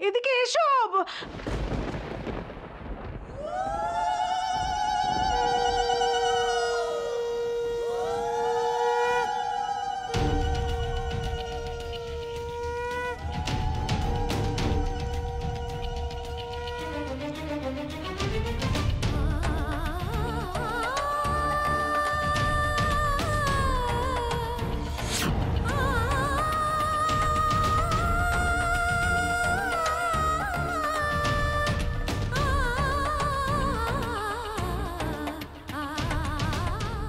এদিকে এসো।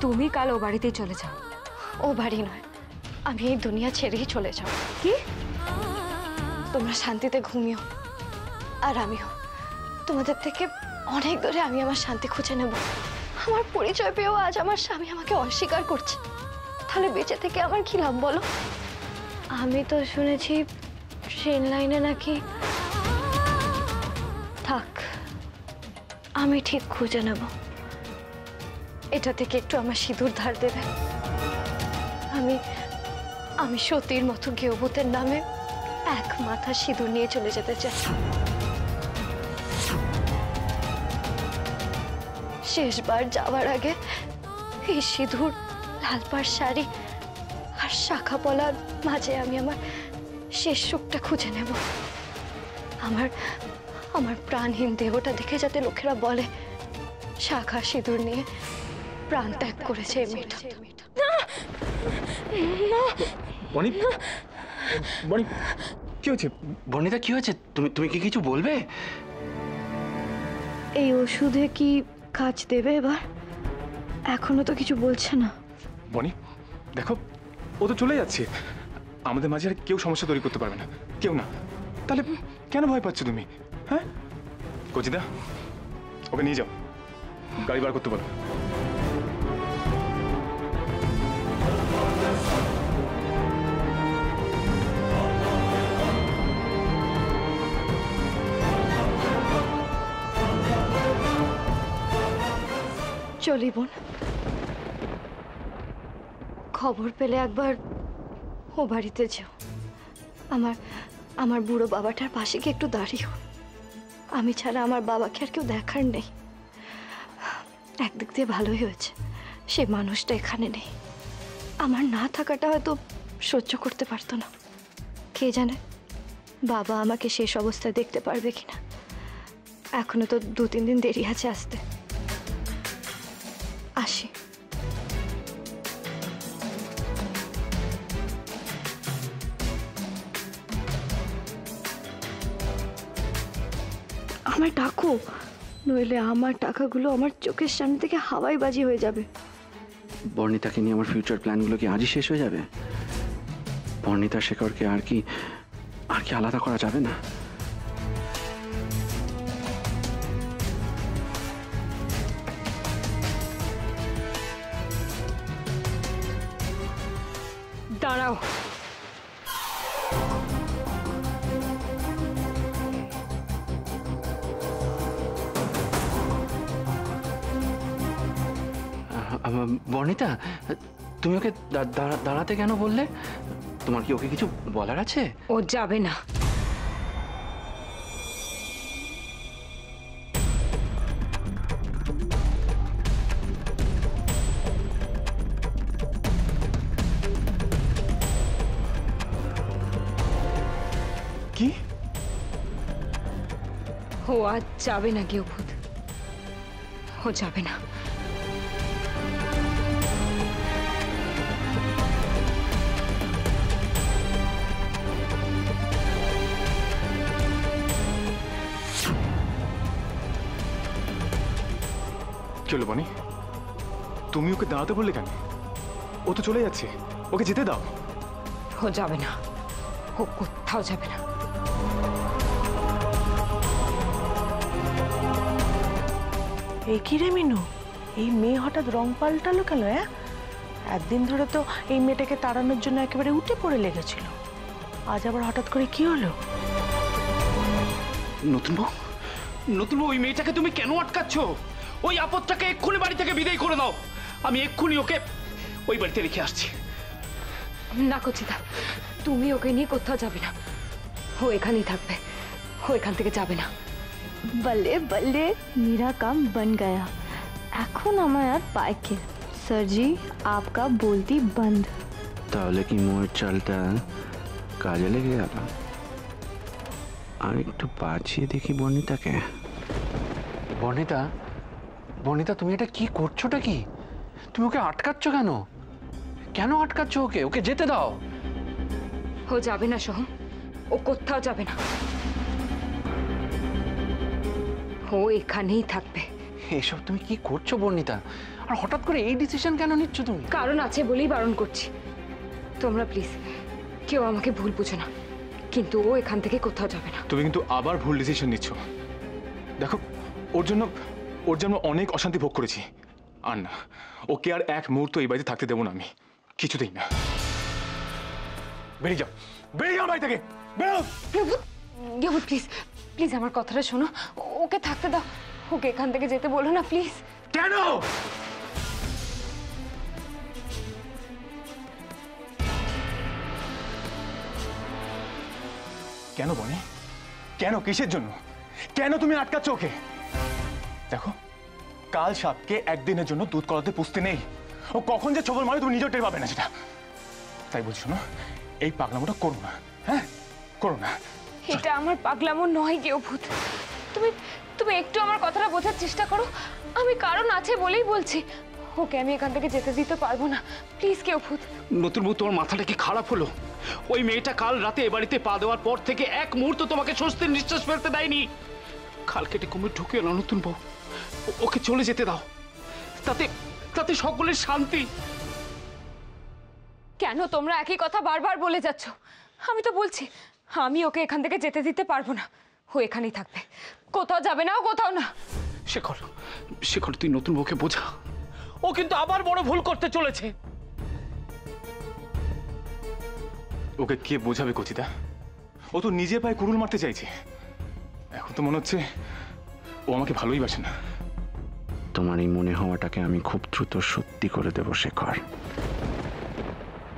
তুমি কাল ও বাড়িতেই চলে যাও। ও বাড়ি নয়, আমি এই দুনিয়া ছেড়েই চলে যাব। কি? তোমরা শান্তিতে ঘুমিও, আর আমিও তোমাদের থেকে অনেক দূরে আমি আমার শান্তি খুঁজে নেব। আমার পরিচয় পেয়েও আজ আমার স্বামী আমাকে অস্বীকার করছে, তাহলে বেঁচে থেকে আমার কি লাভ বলো? আমি তো শুনেছি ট্রেন লাইনে নাকি। থাক, আমি ঠিক খুঁজে নেব। এটা থেকে একটু আমার সিঁদুর ধার দেবে। আমি আমি সতীর মতো গৃহবধূর নামে এক মাথা সিঁদুর নিয়ে চলে যেতে চাই। শেষবার যাওয়ার আগে এই সিঁদুর, লাল পাড় শাড়ি আর শাখা পলার মাঝে আমি আমার শেষ সুখটা খুঁজে নেব। আমার আমার প্রাণহীন দেহটা দেখে যাতে লোকেরা বলে শাখা সিঁদুর নিয়ে প্রাণ ত্যাগ করেছে এই মেয়েটা। বনি, বনি, কি হয়েছে? বনিতা কি হয়েছে? তুমি কি কিছু বলবে? এই ওষুধে কি কাজ দেবে এবার? এখনো তো কিছু বলছে না। বনি দেখো, ও তো চলে যাচ্ছে, আমাদের মাঝে আর কেউ সমস্যা তৈরি করতে পারবে না, কেউ না। তাহলে কেন ভয় পাচ্ছ তুমি? হ্যাঁ কচিদা, ওকে নিয়ে যাও, গাড়ি বার করতে বলো। চলি বোন, খবর পেলে একবার ও বাড়িতে যেও। আমার বুড়ো বাবাটার পাশে গিয়ে একটু দাঁড়িও। আমি ছাড়া আমার বাবাকে আর কেউ দেখার নেই। একদিক দিয়ে ভালোই হয়েছে সে মানুষটা এখানে নেই। আমার না থাকাটা হয়তো সহ্য করতে পারতো না। কে জানে বাবা আমাকে শেষ অবস্থায় দেখতে পারবে কিনা। এখনো তো 2-3 দিন দেরি আছে আসতে। আসি। আমায় ডাকো, নইলে আমার টাকাগুলো আমার চোখের সামনে থেকে হাওয়াই বাজি হয়ে যাবে। বর্ণিতাকে নিয়ে আমার ফিউচার প্ল্যানগুলো কি আজই শেষ হয়ে যাবে? বর্ণিতা শেখরকে আর কি আলাদা করা যাবে না? দাঁড়াও, বর্ণিতা, তুমি ওকে দাঁড়াতে কেন বললে? তোমার কি ওকে কিছু বলার আছে? ও যাবে না। কি? ও আজ যাবে না গৃহবধূ, ও যাবে না। চলো বনি, তুমি ওকে দাঁড়াতে বললে কেন? ও তো চলে যাচ্ছে, ওকে যেতে দাও। ও যাবে না, ও কোথাও যাবে না। কি রে মিনু, এই মেয়ে হঠাৎ রং পাল্টালো কেন? একদিন ধরে তো এই মেয়েটাকে তাড়ানোর জন্য একেবারে উঠে পড়ে লেগেছিল, আজ আবার হঠাৎ করে কি হলো? নতুন বউ, ওই মেয়েটাকে তুমি কেন আটকাচ্ছ? ওই আপদটাকে এক্ষুনি বাড়ি থেকে বিদায় করে দাও। আমি এক্ষুনি ওকে ওই বাড়িতে রেখে আসছি। না কচিদা, তুমি ওকে নিয়ে কোথাও যাবে না, ও এখানেই থাকবে। ও এখান থেকে যাবে না। बल्ले बल्ले मेरा काम बन गया। এখন আমার আর পাইকে স্যার জি आपका बोलती बंद। তাহলে কি মোয়ের চালটা কাজে লেগে গেল? আর একটু বাঁচিয়ে দেখি বর্ণিতাকে। বর্ণিতা, বর্ণিতা তুমি এটা কি করছোটা কি? তুমি ওকে আটকাচ্ছ কেন? কেন আটকাচ্ছ ওকে? ওকে যেতে দাও। ও যাবে না সোহম, ও কোথাও যাবে না, ও এখানেই থাকবে। এসব তুমি কি করছো বর্ণিতা? আর হঠাৎ করে এই ডিসিশন কেন নিচ্ছ তুমি? কারণ আছে বলেই বারণ করছি। তোমরা প্লিজ কেউ আমাকে ভুল বুঝো না, কিন্তু ও এখান থেকে কোথাও যাবে না। তুমি কিন্তু আবার ভুল ডিসিশন নিচ্ছ। দেখো, ওর জন্য অনেক অশান্তি ভোগ করেছি। আর না, ওকে আর এক মুহূর্ত এই বাড়িতে থাকতে দেবো না আমি, কিছুতেই না। বেরিয়ে যাও, বেরিয়ে যাও বাড়ি থেকে, বেরো। গেবুদ প্লিজ, প্লিজ আমার কথাটা শোনো, ওকে থাকতে দাও, ওকে এখান থেকে যেতে বলো না প্লিজ। কেন? কেন বনি? কেন? কিসের জন্য? কেন তুমি আটকাচ্ছ ওকে? দেখো, কাল সাপকে একদিনের জন্য দুধ কলাতে পুষতে নেই। ও কখন যে ছবল মারে তুমি নিজেও টের পাবে না সেটা। তাই বলছো না, এই পাগলামোটা করো না। হ্যাঁ, করো না। এটা আমার পাগলামো নয় গেবুদ, তুমি তুমি একটু আমার কথাটা বোঝার চেষ্টা করো। আমি কারণ আছে বলেই বলছি, ওকে আমি এখান থেকে যেতে দিতে পারবো না, প্লিজ গেবুদ। নতুন বউ, তোমার মাথাটা কি খারাপ হলো? ওই মেয়েটা কাল রাতে এ বাড়িতে পা দেওয়ার পর থেকে এক মুহূর্ত তোমাকে স্বস্তির নিঃশ্বাস ফেলতে দেয়নি। খাল কেটে কুমির ঢুকিও না নতুন বউ, ওকে চলে যেতে দাও, তাতে তাতে সকলের শান্তি। কেন তোমরা একই কথা বারবার বলে যাচ্ছ? আমি তো বলছি আমি ওকে এখান থেকে যেতে দিতে পারবো না, ও এখানেই থাকবে, কোথাও যাবে না, ও কোথাও না। শেখর, শেখর তুই নতুন বউকে বোঝা, ও কিন্তু আবার বড় ভুল করতে চলেছে। ওকে কে বোঝাবে কচিদা? ও তো নিজে পায়ে কুড়ুল মারতে চাইছে। এখন তো মনে হচ্ছে ও আমাকে ভালোই বাসে না। তোমার এই মনে হওয়াটাকে আমি খুব দ্রুত সত্যি করে দেব শেখর।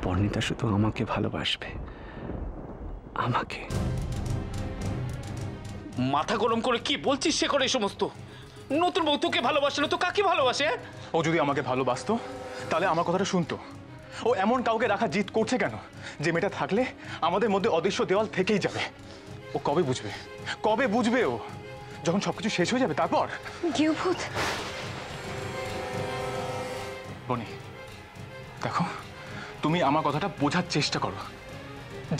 বর্ণিতা শুধু আমাকে ভালোবাসবে, আমাকে। মাথা গরম করে কি বলছিস শেখর এই সমস্ত? নতুন বউ তোকে ভালোবাসে না তো কাকে ভালোবাসে? ও যদি আমাকে ভালোবাসতো তাহলে আমার কথাটা শুনতো। ও এমন কাউকে রাখা জিদ করছে কেন যে মেয়েটা থাকলে আমাদের মধ্যে অদৃশ্য দেওয়াল থেকেই যাবে? ও কবে বুঝবে? কবে বুঝবে ও? যখন সবকিছু শেষ হয়ে যাবে তারপর? গেবুদ, বনি, দেখো, তুমি আমার কথাটা বোঝার চেষ্টা করো।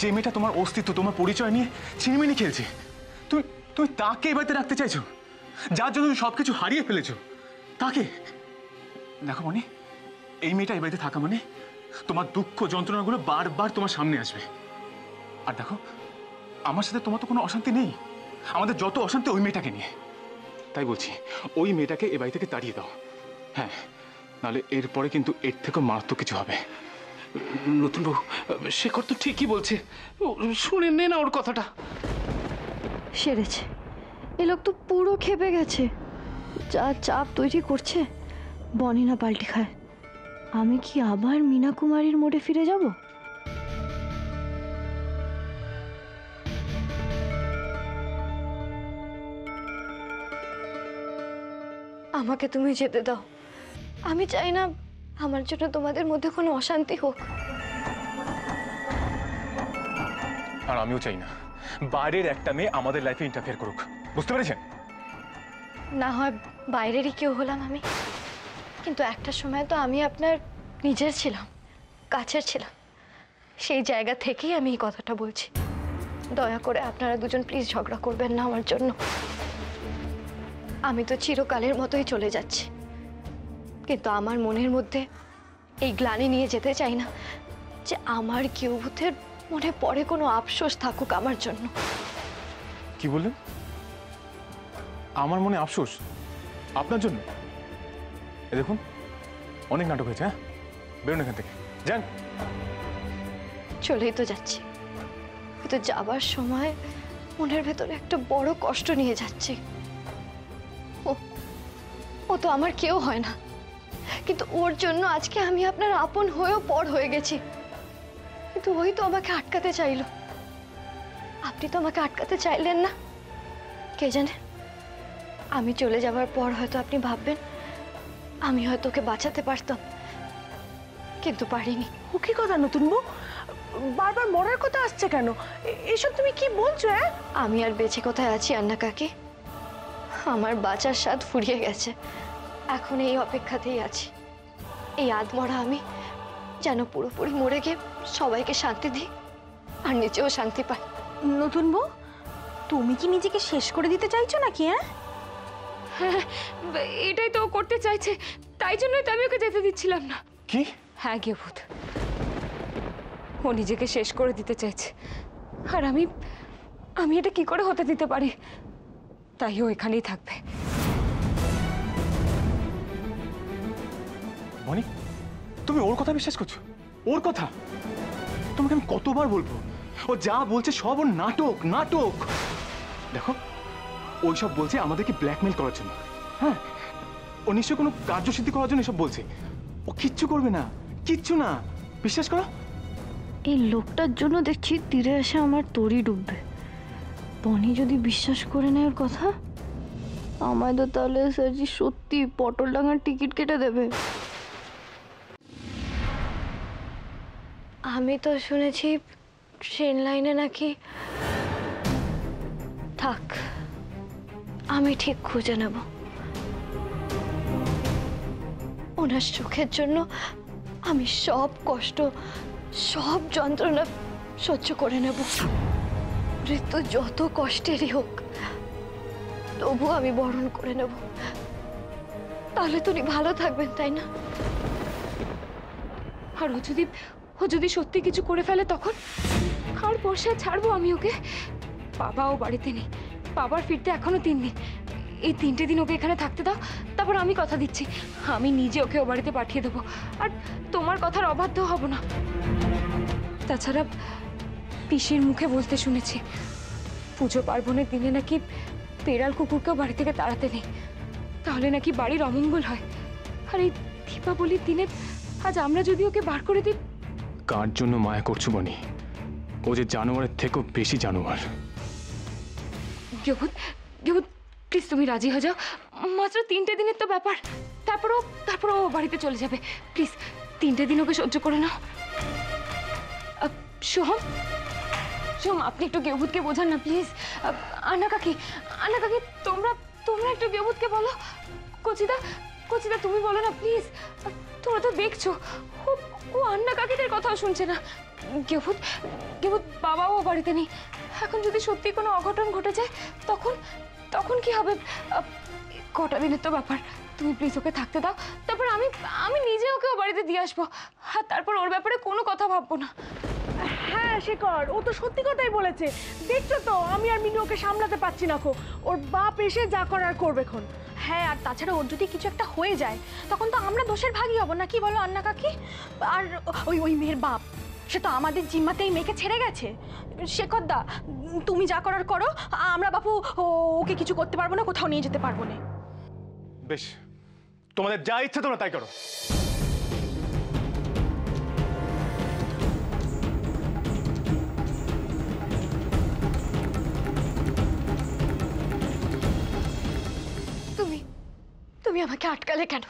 যে মেয়েটা তোমার অস্তিত্ব, তোমার পরিচয় নিয়ে ছিনিমিনি খেলছে, তুমি তুমি তাকে এ বাড়িতে রাখতে চাইছো? যার জন্য তুমি সবকিছু হারিয়ে ফেলেছো তাকে। দেখো বনি, এই মেয়েটা এই বাড়িতে থাকা মানে তোমার দুঃখ যন্ত্রণাগুলো বারবার তোমার সামনে আসবে। আর দেখো, আমার সাথে তোমার তো কোনো অশান্তি নেই, আমাদের যত অশান্তি ওই মেয়েটাকে নিয়ে। তাই বলছি, ওই মেয়েটাকে এ বাড়ি থেকে তাড়িয়ে দাও। হ্যাঁ, নাহলে এরপরে কিন্তু এর থেকেও মারাত্মক কিছু হবে। নতুন বউ, শেখর তো ঠিকই বলছে, শুনে নে না ওর কথাটা। সেরেছে, এ লোক তো পুরো খেপে গেছে, যা চাপ তৈরি করছে। বনি না পাল্টি খায়, আমি কি আবার মীনা কুমারীর মোড়ে ফিরে যাব? আমাকে তুমি যেতে দাও, আমি চাই না আমার জন্য তোমাদের মধ্যে কোনো অশান্তি হোক। আর আমিও চাই না বাইরের একটা মেয়ে আমাদের লাইফে ইন্টারফেয়ার করুক, বুঝতে পেরেছেন? না হয় বাইরেরই কেউ হলাম আমি, কিন্তু একটা সময় তো আমি আপনার নিজের ছিলাম, কাছের ছিলাম। সেই জায়গা থেকেই আমি এই কথাটা বলছি। দয়া করে আপনারা দুজন প্লিজ ঝগড়া করবেন না আমার জন্য। আমি তো চিরকালের মতোই চলে যাচ্ছি, কিন্তু আমার মনের মধ্যে এই গ্লানি নিয়ে যেতে চাই না যে আমার গেবুদের মনে পড়ে কোনো আফসোস থাকুক আমার জন্য। কি বললেন? আমার মনে আফসোস আপনার জন্য? এ দেখুন, অনেক নাটক হয়েছে। হ্যাঁ, বেরোন এখান থেকে, যান। চলেই তো যাচ্ছি, কিন্তু যাবার সময় মনের ভেতরে একটা বড় কষ্ট নিয়ে যাচ্ছি। ও তো আমার কেউ হয় না, কিন্তু ওর জন্য আজকে আমি আপনার আপন হয়েও পর হয়ে গেছি। কিন্তু ওই তো আমাকে আটকাতে চাইলো। আপনি তো আমাকে আটকাতে চাইলেন না, কে জানে, আমি চলে যাবার পর হয়তো আপনি ভাববেন আমি হয়তো ওকে বাঁচাতে পারতাম, কিন্তু পারিনি। ও কি কথা নতুন বউ, বারবার মরার কথা আসছে কেন? এসব তুমি কি বলছো? আমি আর বেঁচে কোথায় আছি আন্না কাকি? আমার বাঁচার স্বাদ ফুরিয়ে গেছে। এখন এই অপেক্ষাতেই আছি, এই আধমরা আমি যেন পুরোপুরি মরে গিয়ে সবাইকে শান্তি দিই আর নিজেও শান্তি পাই। নতুন বউ, তুমি কি নিজেকে শেষ করে দিতে চাইছো নাকি? হ্যাঁ, এটাই তো ও করতে চাইছে, তাই জন্যই তো আমি ওকে যেতে দিচ্ছিলাম না। কি? হ্যাঁ গেভূত, ও নিজেকে শেষ করে দিতে চাইছে, আর আমি এটা কি করে হতে দিতে পারি? তাই ও এখানেই থাকবে। বনি, তুমি ওর কথা বিশ্বাস করছো? ওর কথা? তোমাকে আমি কতবার বলবো, ও যা বলছে সব ওর নাটক নাটক। দেখো, ওই সব বলছে আমাদেরকে ব্ল্যাকমেল করার জন্য। হ্যাঁ, ও নিশ্চয় কোনো কার্যসিদ্ধি করার জন্য এসব বলছে। ও কিচ্ছু করবে না, কিচ্ছু না, বিশ্বাস করো। এই লোকটার জন্য দেখছি তীরে এসে আমার তরি ডুববে। বনি যদি বিশ্বাস করে নেয় ওর কথা, আমায় তো তাহলে স্যারজি সত্যি পটলডাঙ্গার টিকিট কেটে দেবে। আমি তো শুনেছি ট্রেন লাইনে নাকি। থাক, আমি ঠিক খুঁজে নেব। ওনার সুখের জন্য আমি সব কষ্ট, সব যন্ত্রণা সহ্য করে নেব। মৃত্যু যত কষ্টেরই হোক, তবু আমি বরণ করে নেব। তাহলে তো উনি ভালো থাকবেন, তাই না? আর ও যদি সত্যি কিছু করে ফেলে তখন কার বর্ষায় ছাড়বো আমি ওকে? বাবাও বাড়িতে নেই, বাবার ফিরতে এখনো 3 দিন। এই 3টে দিন ওকে এখানে থাকতে দাও, তারপর আমি কথা দিচ্ছি আমি নিজে ওকে ও বাড়িতে পাঠিয়ে দেবো, আর তোমার কথার অবাধ্য হব না। তাছাড়া পিসির মুখে বলতে শুনেছি পুজো পার্বণের দিনে নাকি পেড়াল কুকুরকেও বাড়ি থেকে তাড়াতে নেই, তাহলে নাকি বাড়ির অমঙ্গল হয়। আর এই দীপাবলির দিনে আজ আমরা যদি ওকে বার করে দিই। কার জন্য মায়া করছো বনি? ও যে জানোয়ারের থেকেও বেশি জানোয়ার। গেভূত, প্লিজ তুমি রাজি হয়ে যাও, মাত্র 3টে দিনের তো ব্যাপার, তারপরও ও বাড়িতে চলে যাবে। প্লিজ 3টে দিন ওকে সহ্য করে নাও। সোহম, আপনি একটু গেভূতকে বোঝান না প্লিজ। আন্না কাকি, তোমরা একটু গেভূতকে বলো। কচিদা, তুমি বলো না প্লিজ। তোমরা তো দেখছো ও আন্না কাকিদের কথাও শুনছে না। গেভূত, বাবাও বাড়িতে নেই। এখন যদি সত্যি কোনো অঘটন ঘটে যায় তখন কি হবে? কটা দিনের তো ব্যাপার, তুমি প্লিজ ওকে থাকতে দাও, তারপর আমি নিজে ওকে ও বাড়িতে দিয়ে আসবো, আর তারপর ওর ব্যাপারে কোনো কথা ভাববো না। হ্যাঁ শেখর, ও তো সত্যি কথাই বলেছে। দেখছো তো আমি আর মিনু ওকে সামলাতে পারছি না। ওর বাপ এসে যা করার করবে খন। হ্যাঁ, আর তাছাড়া ওর যদি কিছু একটা হয়ে যায় তখন তো আমরা দোষের ভাগী হব না, কি বলো আন্না কাকি? আর ওই মেয়ের বাপ, সে তো আমাদের জিম্মাতেই মেয়েকে ছেড়ে গেছে। শেখর দা, তুমি যা করার করো, আমরা বাপু ওকে কিছু করতে পারবো না, কোথাও নিয়ে যেতে পারবো না। বেশ, তোমাদের যা ইচ্ছা তোমরা তাই করো। তুমি আমাকে আটকালে কেন?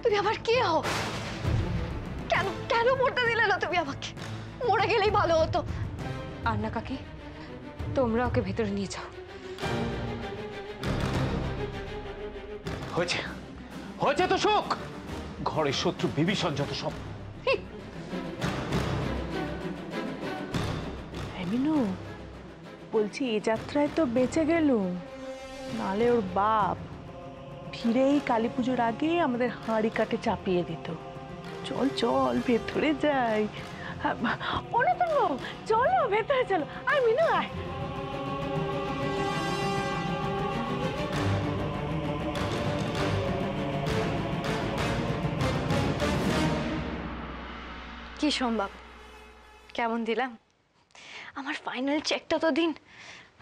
তুমি আমার কে হও? কেন মরতে দিলে না তুমি আমাকে? মরে গেলেই ভালো হতো। আন্না কাকি, তোমরা ওকে ভেতরে নিয়ে যাও। হয়েছে তো শোক, ঘরের শত্রু বিভীষণ যত সব। মিনু, বলছি এ যাত্রায় তো বেঁচে গেলুম, নালে ওর বাপ ফিরেই কালী পুজোর আগে আমাদের হাঁড়ি কাটে চাপিয়ে দিত। চল ভেতরে যাই। অনতন, চলো ভেতরে চলো। আয় মিনু, আয়। কি সম্ভব? কেমন দিলাম? আমার ফাইনাল চেকটা তো দিন।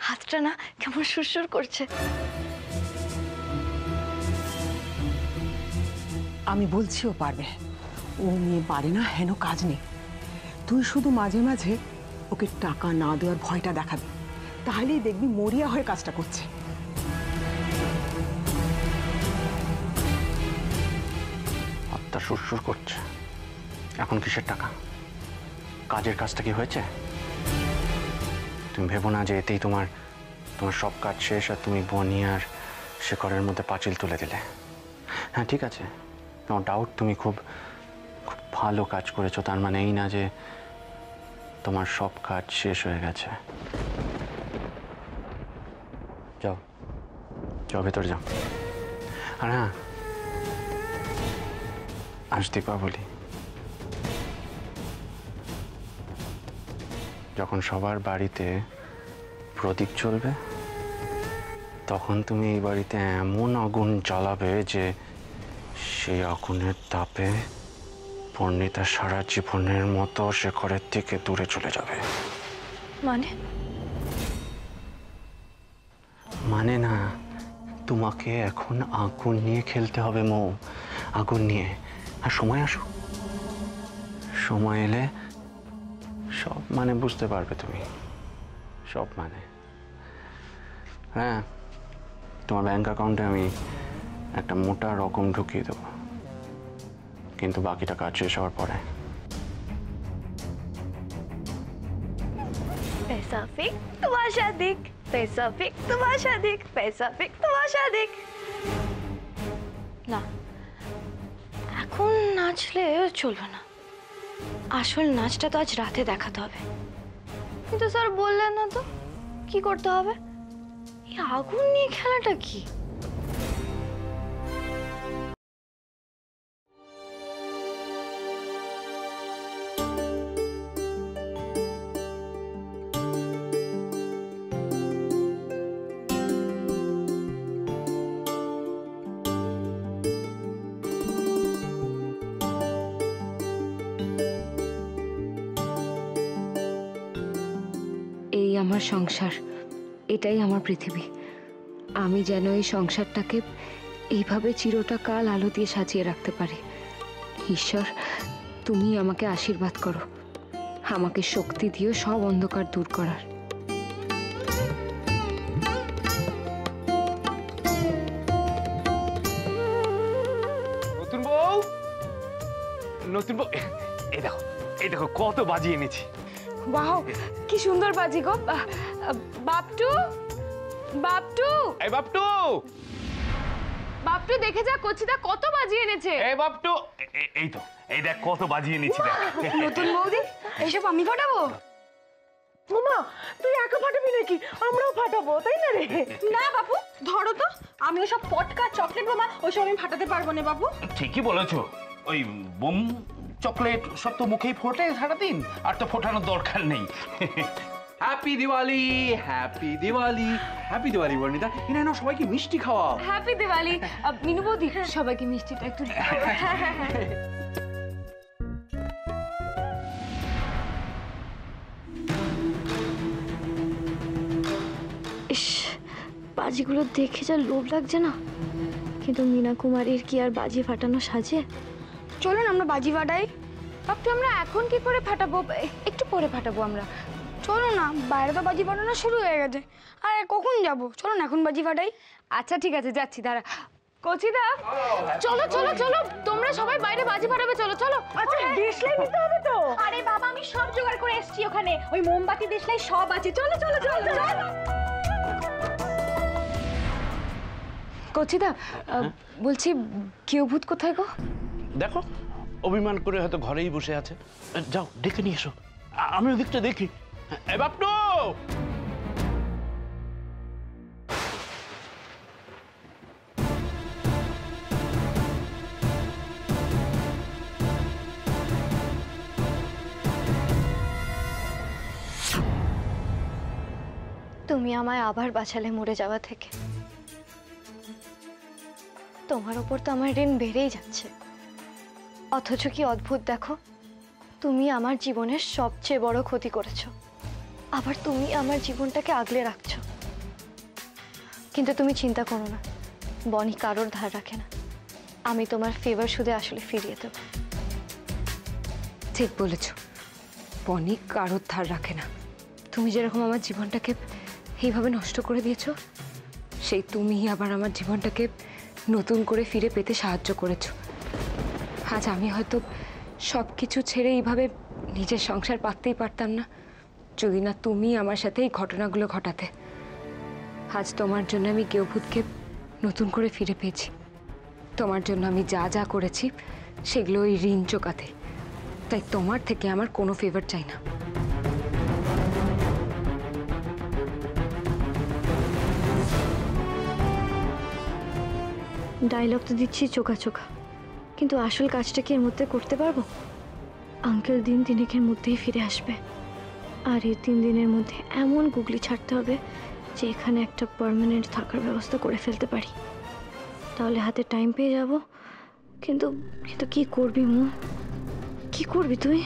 হাতটা না কেমন সুরসুর করছে। আমি বলছি ও পারবে। ও মেয়ে পারে না হেন কাজ নেই। তুই শুধু মাঝে মাঝে ওকে টাকা না দেওয়ার ভয়টা দেখাবি, তাহলেই দেখবি মরিয়া হয়ে কাজটা করছে। আত্মা সুরসুর করছে। এখন কিসের টাকা? কাজের কাজটা কি হয়েছে? তুমি ভেবো না যে এতেই তোমার সব কাজ শেষ আর তুমি বনি আর শেখরের মধ্যে পাঁচিল তুলে দিলে। হ্যাঁ ঠিক আছে, নো ডাউট তুমি খুব খুব ভালো কাজ করেছো, তার মানে এই না যে তোমার সব কাজ শেষ হয়ে গেছে। যাও যাও, ভেতরে যাও। আর হ্যাঁ, আজ দীপাবলি, যখন সবার বাড়িতে প্রদীপ জ্বলবে তখন তুমি এই বাড়িতে এমন আগুন জ্বালাবে যে সেই আগুনের তাপে পর্ণিতা সারা জীবনের মতো শেখরের থেকে দূরে চলে যাবে। মানে না, তোমাকে এখন আগুন নিয়ে খেলতে হবে মৌ, আগুন নিয়ে। আর সময় আসুক, সময় এলে সব মানে বুঝতে পারবে তুমি, সব মানে। হ্যাঁ, তোমার ব্যাংক অ্যাকাউন্টে আমি একটা মোটা রকম ঢুকিয়ে দেবো, কিন্তু বাকিটা কাজ শেষ হওয়ার পরে। पैसा फेंक तमाशा देख, पैसा फेंक तमाशा देख, पैसा फेंक तमाशा देख। না, এখন নাচলে চলবে না। আসল নাচটা তো আজ রাতে দেখাতে হবে। কিন্তু স্যার বললেন না তো কি করতে হবে? এই আগুন নিয়ে খেলাটা কি? এই আমার সংসার, এটাই আমার পৃথিবী। আমি যেন এই সংসারটাকে এইভাবে চিরটা কাল আলো দিয়ে সাজিয়ে রাখতে পারি। ঈশ্বর, তুমি আমাকে আশীর্বাদ করো, আমাকে শক্তি দিও সব অন্ধকার দূর করার। নতুন বউ, নতুন বউ, এই দেখো কত বাজি এনেছি। বাহ, কি সুন্দর বাজি গো। বাপটু, বাপটু, এই বাপটু, বাপটু দেখে যা, কচিদা কত বাজি এনেছে। এই বাপটু, এই তো, এই দেখ কত বাজি এনেছি দেখ। নতুন বৌদি, এসব আমি ফাটাবো? মামা তুই একা ফাটাবি নাকি? আমরাও ফাটাবো, তাই না রে? না বাপু, ধরো তো। আমি ওসব পটকা চকলেট বোমা ওইসব আমি ফাটাতে পারবো না বাপু। ঠিকই বলেছো, ওই বোম চকলেট সব তো মুখেই ফোটে সারাদিন, আর তো ফোটানোর দরকার নেই। Happy Diwali, happy Diwali, happy Diwali Barnita. এনে নাও, সবাইকে মিষ্টি খাওয়াও। হ্যাপি দিওয়ালি। মিনু বৌদি, সবাইকে মিষ্টিটা একটু। ইস, বাজিগুলো দেখে যা লোভ লাগছে না। কিন্তু মীনা কুমারীর কি আর বাজি ফাটানো সাজে? চলুন আমরা বাজি ফাটাই। বাপটু, আমরা এখন কি করে ফাটাবো? একটু পরে ফাটাবো আমরা। চলো না, বাইরে তো বাজি ফাটানো শুরু হয়ে গেছে। আর কখন যাব? চলুন এখন বাজি ফাটাই। আচ্ছা ঠিক আছে, যাচ্ছি, দাঁড়া। কচিদা, চলো চলো চলো, তোমরা সবাই বাইরে বাজি ফাটাবে, চলো চলো। আচ্ছা দেশলাই নিতে হবে তো? আরে বাবা, আমি সব জোগাড় করে এসেছি ওখানে। ওই মোমবাতি দেশলাই সব আছে। চলো চলো চলো চলো। কচিদা, বলছি কেউভূত কোথায় গো? দেখো, অভিমান করে হয়তো ঘরেই বসে আছে। যাও ডেকে নিয়ে এসো, আমি ওদিকটা দেখি। এ বাপটু, তুমি আমায় আবার বাঁচালে মরে যাওয়া থেকে। তোমার ওপর তো আমার ঋণ বেড়েই যাচ্ছে। অথচ কি অদ্ভুত দেখো, তুমি আমার জীবনের সবচেয়ে বড় ক্ষতি করেছো, আবার তুমি আমার জীবনটাকে আগলে রাখছো। কিন্তু তুমি চিন্তা করো না, বনি কারোর ধার রাখে না। আমি তোমার ফেভার সুদে আসলে ফিরিয়ে দেব। ঠিক বলেছ, বনি কারোর ধার রাখে না। তুমি যেরকম আমার জীবনটাকে এইভাবে নষ্ট করে দিয়েছো। সেই তুমি আবার আমার জীবনটাকে নতুন করে ফিরে পেতে সাহায্য করেছো। আজ আমি হয়তো সব কিছু ছেড়ে এইভাবে নিজের সংসার পাততেই পারতাম না, যদি না তুমি আমার সাথে এই ঘটনাগুলো ঘটাতে। আজ তোমার জন্য আমি কেউভূতকে নতুন করে ফিরে পেয়েছি। তোমার জন্য আমি যা যা করেছি সেগুলো ওই ঋণ চোকাতে। তাই তোমার থেকে আমার কোনো ফেভার চাই না। ডায়লগ তো দিচ্ছি চোখা চোখা, কিন্তু আসল কাজটা কি এর মধ্যে করতে পারবো? আঙ্কেল দিন তিনেকের মধ্যেই ফিরে আসবে, আর এই 3 দিনের মধ্যে এমন গুগলি ছাড়তে হবে যে এখানে একটা পার্মানেন্ট থাকার ব্যবস্থা করে ফেলতে পারি। তাহলে হাতে টাইম পেয়ে যাব। কিন্তু কিন্তু কি করবি মু, কি করবি তুই?